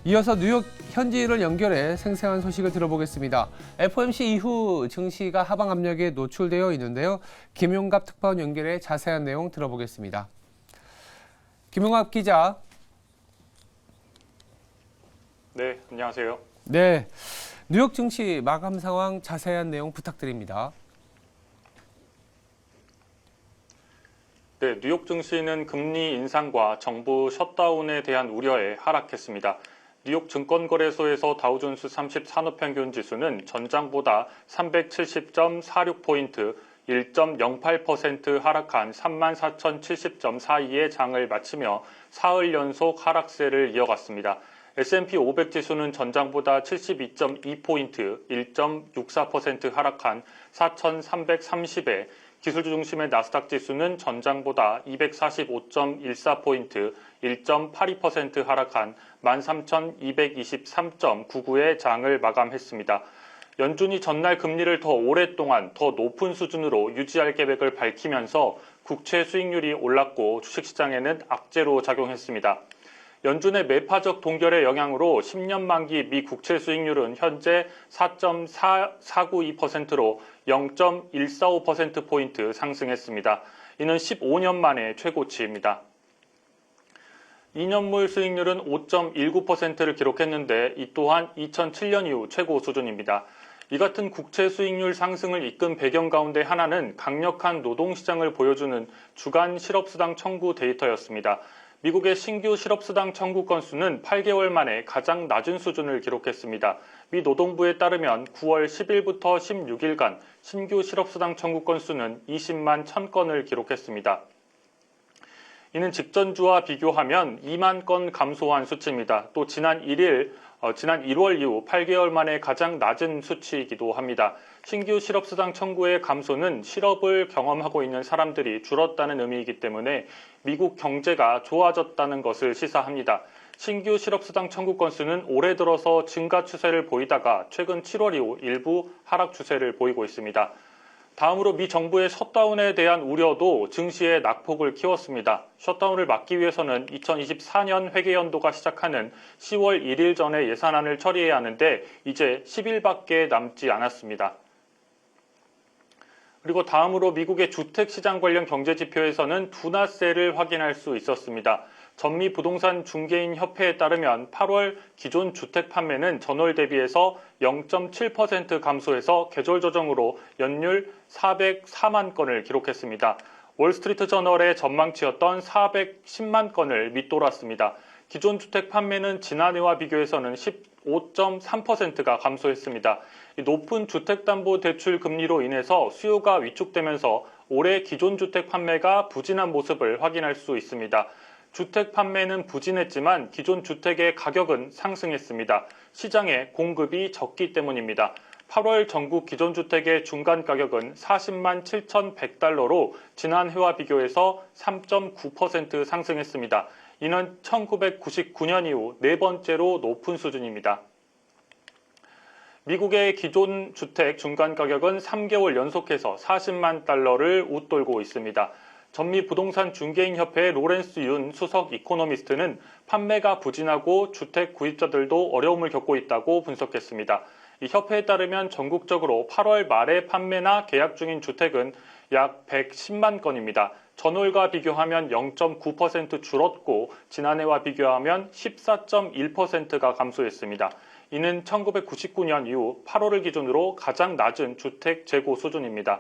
이어서 뉴욕 현지를 연결해 생생한 소식을 들어보겠습니다. FOMC 이후 증시가 하방 압력에 노출되어 있는데요. 김용갑 특파원 연결해 자세한 내용 들어보겠습니다. 김용갑 기자. 네, 안녕하세요. 네, 뉴욕 증시 마감 상황 자세한 내용 부탁드립니다. 네, 뉴욕 증시는 금리 인상과 정부 셧다운에 대한 우려에 하락했습니다. 뉴욕 증권거래소에서 다우존스 30 산업평균 지수는 전장보다 370.46포인트, 1.08% 하락한 34,070.42의 장을 마치며 사흘 연속 하락세를 이어갔습니다. S&P 500 지수는 전장보다 72.2포인트, 1.64% 하락한 4,330에, 기술주 중심의 나스닥 지수는 전장보다 245.14포인트, 1.82% 하락한 13,223.99의 장을 마감했습니다. 연준이 전날 금리를 더 오랫동안 더 높은 수준으로 유지할 계획을 밝히면서 국채 수익률이 올랐고 주식시장에는 악재로 작용했습니다. 연준의 매파적 동결의 영향으로 10년 만기 미 국채 수익률은 현재 4.492%로 0.145%포인트 상승했습니다. 이는 15년 만에 최고치입니다. 2년물 수익률은 5.19%를 기록했는데 이 또한 2007년 이후 최고 수준입니다. 이 같은 국채 수익률 상승을 이끈 배경 가운데 하나는 강력한 노동시장을 보여주는 주간 실업수당 청구 데이터였습니다. 미국의 신규 실업수당 청구 건수는 8개월 만에 가장 낮은 수준을 기록했습니다. 미 노동부에 따르면 9월 10일부터 16일간 신규 실업수당 청구 건수는 20만 1000건을 기록했습니다. 이는 직전주와 비교하면 2만 건 감소한 수치입니다. 또 지난 1월 이후 8개월 만에 가장 낮은 수치이기도 합니다. 신규 실업수당 청구의 감소는 실업을 경험하고 있는 사람들이 줄었다는 의미이기 때문에 미국 경제가 좋아졌다는 것을 시사합니다. 신규 실업수당 청구 건수는 올해 들어서 증가 추세를 보이다가 최근 7월 이후 일부 하락 추세를 보이고 있습니다. 다음으로 미 정부의 셧다운에 대한 우려도 증시의 낙폭을 키웠습니다. 셧다운을 막기 위해서는 2024년 회계연도가 시작하는 10월 1일 전에 예산안을 처리해야 하는데 이제 10일밖에 남지 않았습니다. 그리고 다음으로 미국의 주택시장 관련 경제지표에서는 둔화세를 확인할 수 있었습니다. 전미 부동산 중개인 협회에 따르면 8월 기존 주택 판매는 전월 대비해서 0.7% 감소해서 계절 조정으로 연율 404만 건을 기록했습니다. 월스트리트 저널의 전망치였던 410만 건을 밑돌았습니다. 기존 주택 판매는 지난해와 비교해서는 15.3%가 감소했습니다. 높은 주택담보대출 금리로 인해서 수요가 위축되면서 올해 기존 주택 판매가 부진한 모습을 확인할 수 있습니다. 주택 판매는 부진했지만 기존 주택의 가격은 상승했습니다. 시장에 공급이 적기 때문입니다. 8월 전국 기존 주택의 중간 가격은 40만 7,100달러로 지난해와 비교해서 3.9% 상승했습니다. 이는 1999년 이후 네 번째로 높은 수준입니다. 미국의 기존 주택 중간 가격은 3개월 연속해서 40만 달러를 웃돌고 있습니다. 전미 부동산 중개인 협회의 로렌스 윤 수석 이코노미스트는 판매가 부진하고 주택 구입자들도 어려움을 겪고 있다고 분석했습니다. 이 협회에 따르면 전국적으로 8월 말에 판매나 계약 중인 주택은 약 110만 건입니다. 전월과 비교하면 0.9% 줄었고 지난해와 비교하면 14.1%가 감소했습니다. 이는 1999년 이후 8월을 기준으로 가장 낮은 주택 재고 수준입니다.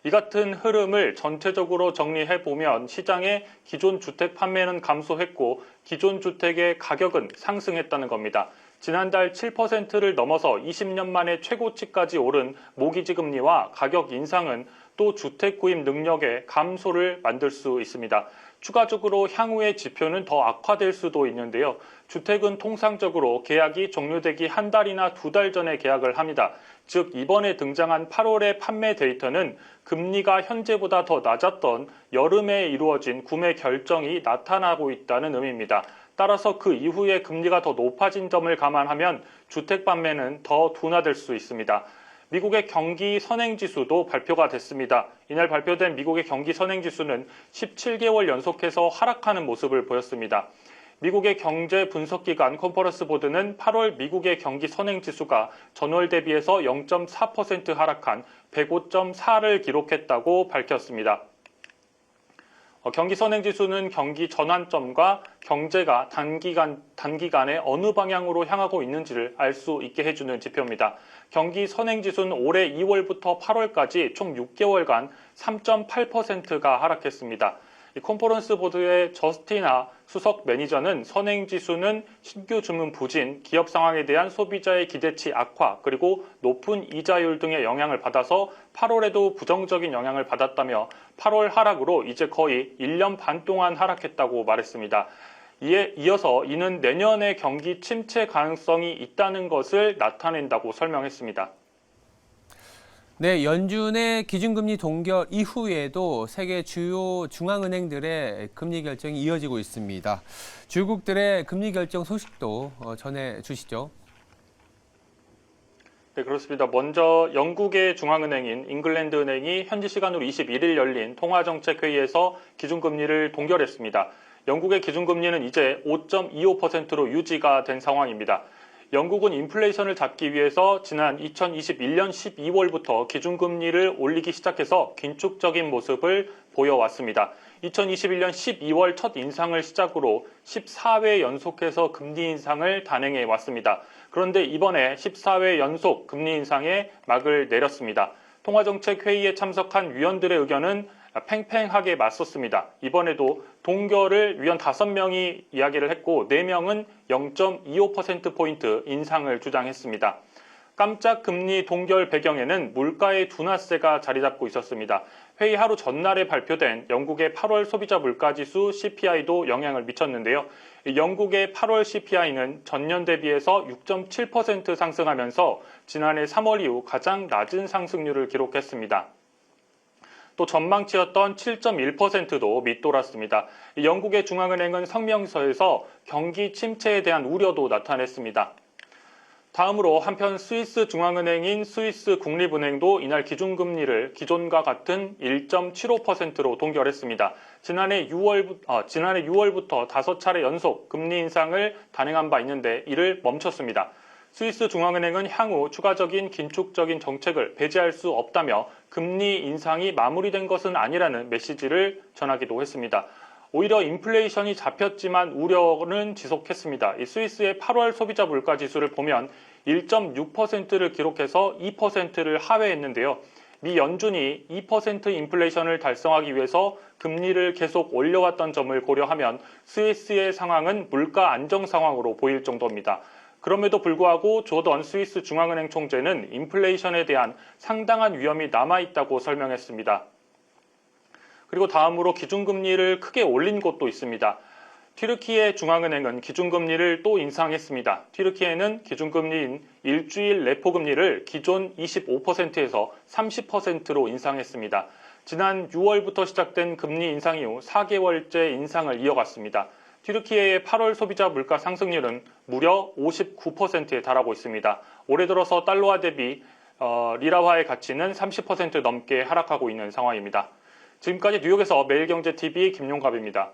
이 같은 흐름을 전체적으로 정리해보면 시장의 기존 주택 판매는 감소했고 기존 주택의 가격은 상승했다는 겁니다. 지난달 7%를 넘어서 20년 만에 최고치까지 오른 모기지 금리와 가격 인상은 또 주택 구입 능력의 감소를 만들 수 있습니다. 추가적으로 향후의 지표는 더 악화될 수도 있는데요. 주택은 통상적으로 계약이 종료되기 한 달이나 두 달 전에 계약을 합니다. 즉 이번에 등장한 8월의 판매 데이터는 금리가 현재보다 더 낮았던 여름에 이루어진 구매 결정이 나타나고 있다는 의미입니다. 따라서 그 이후에 금리가 더 높아진 점을 감안하면 주택 판매는 더 둔화될 수 있습니다. 미국의 경기 선행지수도 발표가 됐습니다. 이날 발표된 미국의 경기 선행지수는 17개월 연속해서 하락하는 모습을 보였습니다. 미국의 경제 분석기관 컨퍼런스 보드는 8월 미국의 경기 선행지수가 전월 대비해서 0.4% 하락한 105.4를 기록했다고 밝혔습니다. 경기 선행지수는 경기 전환점과 경제가 단기간에 어느 방향으로 향하고 있는지를 알 수 있게 해주는 지표입니다. 경기 선행지수는 올해 2월부터 8월까지 총 6개월간 3.8%가 하락했습니다. 이 컨퍼런스 보드의 저스티나 수석 매니저는 선행지수는 신규 주문 부진, 기업 상황에 대한 소비자의 기대치 악화, 그리고 높은 이자율 등의 영향을 받아서 8월에도 부정적인 영향을 받았다며 8월 하락으로 이제 거의 1년 반 동안 하락했다고 말했습니다. 이어서 이는 내년에 경기 침체 가능성이 있다는 것을 나타낸다고 설명했습니다. 네, 연준의 기준금리 동결 이후에도 세계 주요 중앙은행들의 금리 결정이 이어지고 있습니다. 주국들의 금리 결정 소식도 전해주시죠. 네, 그렇습니다. 먼저 영국의 중앙은행인 잉글랜드 은행이 현지 시간으로 21일 열린 통화정책회의에서 기준금리를 동결했습니다. 영국의 기준금리는 이제 5.25%로 유지가 된 상황입니다. 영국은 인플레이션을 잡기 위해서 지난 2021년 12월부터 기준금리를 올리기 시작해서 긴축적인 모습을 보여왔습니다. 2021년 12월 첫 인상을 시작으로 14회 연속해서 금리 인상을 단행해 왔습니다. 그런데 이번에 14회 연속 금리 인상에 막을 내렸습니다. 통화정책회의에 참석한 위원들의 의견은 팽팽하게 맞섰습니다. 이번에도 동결을 위원 5명이 이야기를 했고 4명은 0.25%포인트 인상을 주장했습니다. 깜짝 금리 동결 배경에는 물가의 둔화세가 자리 잡고 있었습니다. 회의 하루 전날에 발표된 영국의 8월 소비자 물가지수 CPI도 영향을 미쳤는데요. 영국의 8월 CPI는 전년 대비해서 6.7% 상승하면서 지난해 3월 이후 가장 낮은 상승률을 기록했습니다. 또 전망치였던 7.1%도 밑돌았습니다. 영국의 중앙은행은 성명서에서 경기 침체에 대한 우려도 나타냈습니다. 다음으로 한편 스위스 중앙은행인 스위스 국립은행도 이날 기준금리를 기존과 같은 1.75%로 동결했습니다. 지난해 6월부터 5차례 연속 금리 인상을 단행한 바 있는데 이를 멈췄습니다. 스위스 중앙은행은 향후 추가적인 긴축적인 정책을 배제할 수 없다며 금리 인상이 마무리된 것은 아니라는 메시지를 전하기도 했습니다. 오히려 인플레이션이 잡혔지만 우려는 지속했습니다. 이 스위스의 8월 소비자 물가 지수를 보면 1.6%를 기록해서 2%를 하회했는데요. 미 연준이 2% 인플레이션을 달성하기 위해서 금리를 계속 올려왔던 점을 고려하면 스위스의 상황은 물가 안정 상황으로 보일 정도입니다. 그럼에도 불구하고 조던 스위스 중앙은행 총재는 인플레이션에 대한 상당한 위험이 남아있다고 설명했습니다. 그리고 다음으로 기준금리를 크게 올린 곳도 있습니다. 튀르키예 중앙은행은 기준금리를 또 인상했습니다. 튀르키예는 기준금리인 일주일 레포금리를 기존 25%에서 30%로 인상했습니다. 지난 6월부터 시작된 금리 인상 이후 4개월째 인상을 이어갔습니다. 튀르키예의 8월 소비자 물가 상승률은 무려 59%에 달하고 있습니다. 올해 들어서 달러화 대비 리라화의 가치는 30% 넘게 하락하고 있는 상황입니다. 지금까지 뉴욕에서 매일경제TV 김용갑입니다.